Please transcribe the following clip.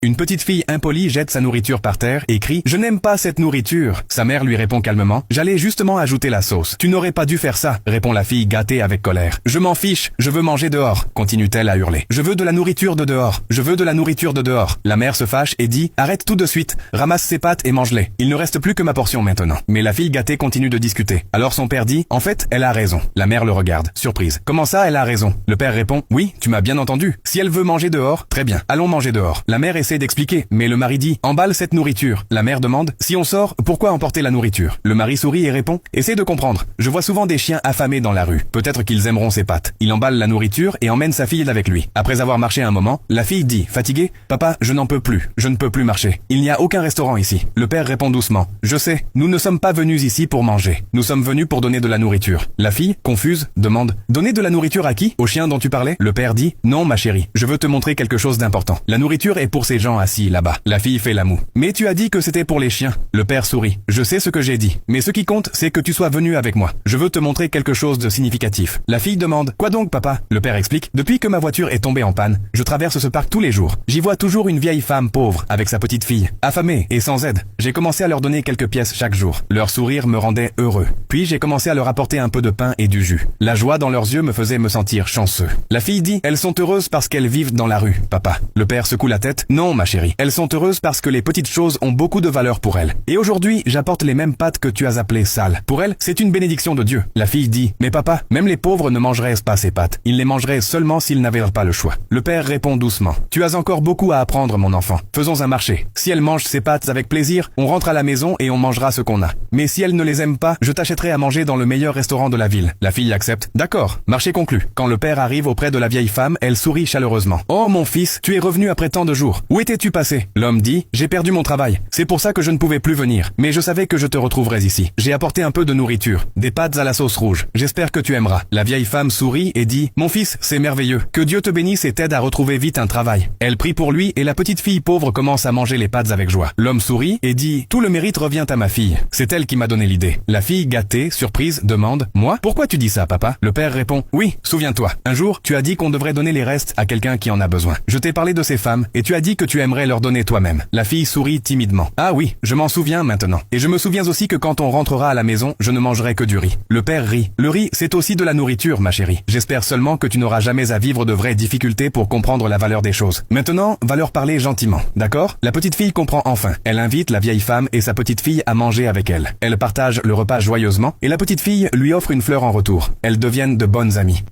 Une petite fille impolie jette sa nourriture par terre et crie « Je n'aime pas cette nourriture !» Sa mère lui répond calmement « J'allais justement ajouter la sauce. »« Tu n'aurais pas dû faire ça !» répond la fille gâtée avec colère. « Je m'en fiche, je veux manger dehors !» continue-t-elle à hurler. « Je veux de la nourriture de dehors. Je veux de la nourriture de dehors. » La mère se fâche et dit « Arrête tout de suite, ramasse ses pâtes et mange-les. Il ne reste plus que ma portion maintenant. » Mais la fille gâtée continue de discuter. Alors son père dit « En fait, elle a raison. » La mère le regarde, surprise. « Comment ça, elle a raison ?» Le père répond « Oui, tu m'as bien entendu. Si elle veut manger dehors, très bien, allons manger dehors. » La mère essaie d'expliquer, mais le mari dit « Emballe cette nourriture. » La mère demande « Si on sort, pourquoi emporter la nourriture ?» Le mari sourit et répond « Essaie de comprendre. Je vois souvent des chiens affamés dans la rue. Peut-être qu'ils aimeront ses pâtes. » Il emballe la nourriture et emmène sa fille avec lui. Après avoir marché un moment, la fille dit, fatiguée, « Papa, je n'en peux plus. Je ne peux plus marcher. Il n'y a aucun restaurant ici. » Le père répond doucement, « Je sais, nous ne sommes pas venus ici pour manger. Nous sommes venus pour donner de la nourriture. » La fille, confuse, demande, « Donner de la nourriture à qui? Au chien dont tu parlais ?» Le père dit, « Non, ma chérie, je veux te montrer quelque chose d'important. La nourriture est pour ces gens assis là-bas. » La fille fait la moue. « Mais tu as dit que c'était pour les chiens. » Le père sourit. « Je sais ce que j'ai dit. Mais ce qui compte, c'est que tu sois venu avec moi. Je veux te montrer quelque chose de significatif. » La fille demande, « Quoi donc, papa ?» Le père explique, « Depuis que ma voiture est tombée en panne, je traverse ce parc tous les jours. J'y vois toujours une vieille femme pauvre avec sa petite fille, affamée et sans aide. J'ai commencé à leur donner quelques pièces chaque jour. Leur sourire me rendait heureux. Puis j'ai commencé à leur apporter un peu de pain et du jus. La joie dans leurs yeux me faisait me sentir chanceux. » La fille dit, « Elles sont heureuses parce qu'elles vivent dans la rue, papa. » Le père secoue la tête, « Non, ma chérie. Elles sont heureuses parce que les petites choses ont beaucoup de valeur pour elles. Et aujourd'hui, j'apporte les mêmes pâtes que tu as appelées sales. Pour elles, c'est une bénédiction de Dieu. » La fille dit, « Mais papa, même les pauvres ne mangeraient pas ces pâtes. Ils les mangeraient seulement s'ils n'avaient pas le choix. » Le père répond doucement, « Tu as encore beaucoup à apprendre, mon enfant. Faisons un marché. Si elle mange ses pâtes avec plaisir, on rentre à la maison et on mangera ce qu'on a. Mais si elle ne les aime pas, je t'achèterai à manger dans le meilleur restaurant de la ville. » La fille accepte. « D'accord, marché conclu. » Quand le père arrive auprès de la vieille femme, elle sourit chaleureusement. « Oh mon fils, tu es revenu après tant de jours. Où étais-tu passé ?» L'homme dit, « J'ai perdu mon travail. C'est pour ça que je ne pouvais plus venir. Mais je savais que je te retrouverais ici. J'ai apporté un peu de nourriture, des pâtes à la sauce rouge. J'espère que tu aimeras. » La vieille femme sourit et dit, « Mon fils, c'est merveilleux. Que Dieu te bénisse et t'aide à retrouver vite un travail. » Elle prie pour lui et la petite fille pauvre commence à manger les pâtes avec joie. L'homme sourit et dit, « Tout le mérite revient à ma fille. C'est elle qui m'a donné l'idée. » La fille gâtée, surprise, demande, « Moi? Pourquoi tu dis ça, papa ?» Le père répond, « Oui, souviens-toi. Un jour, tu as dit qu'on devrait donner les restes à quelqu'un qui en a besoin. Je t'ai parlé de ces femmes et tu as dit que tu aimerais leur donner toi-même. » La fille sourit timidement. « Ah oui, je m'en souviens maintenant. Et je me souviens aussi que quand on rentrera à la maison, je ne mangerai que du riz. » Le père rit. « Le riz, c'est aussi de la nourriture, ma chérie. J'espère seulement que tu n'auras jamais à vivre de vraies difficultés pour comprendre la valeur des choses. Maintenant, va leur parler gentiment. D'accord ?» La petite fille comprend enfin. Elle invite la vieille femme et sa petite fille à manger avec elle. Elle partage le repas joyeusement et la petite fille lui offre une fleur en retour. Elles deviennent de bonnes amies.